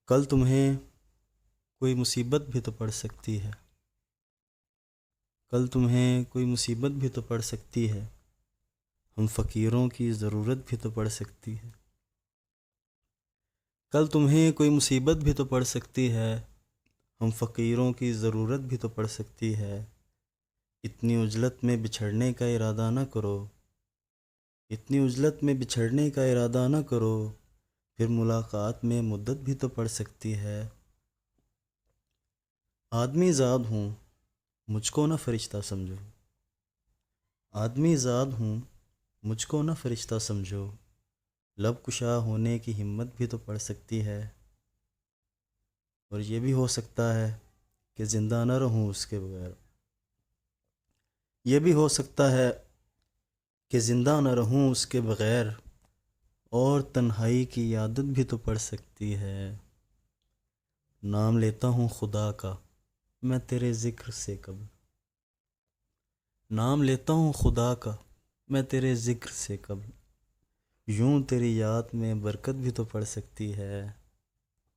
کل تمہیں کوئی مصیبت بھی تو پڑ سکتی ہے، کل تمہیں کوئی مصیبت بھی تو پڑ سکتی ہے، ہم فقیروں کی ضرورت بھی تو پڑ سکتی ہے۔ کل تمہیں کوئی مصیبت بھی تو پڑ سکتی ہے، ہم فقیروں کی ضرورت بھی تو پڑ سکتی ہے۔ اتنی عجلت میں بچھڑنے کا ارادہ نہ کرو، اتنی عجلت میں بچھڑنے کا ارادہ نہ کرو، پھر ملاقات میں مدت بھی تو پڑ سکتی ہے۔ آدمی زاد ہوں مجھ کو نہ فرشتہ سمجھو، آدمی زاد ہوں مجھ کو نہ فرشتہ سمجھو، لب کشا ہونے کی ہمت بھی تو پڑ سکتی ہے، اور یہ بھی ہو سکتا ہے کہ زندہ نہ رہوں اس کے بغیر، یہ بھی ہو سکتا ہے کہ زندہ نہ رہوں اس کے بغیر، اور تنہائی کی عادت بھی تو پڑ سکتی ہے۔ نام لیتا ہوں خدا کا میں تیرے ذکر سے قبل، نام لیتا ہوں خدا کا میں تیرے ذکر سے قبل، یوں تیری یاد میں برکت بھی تو پڑ سکتی ہے۔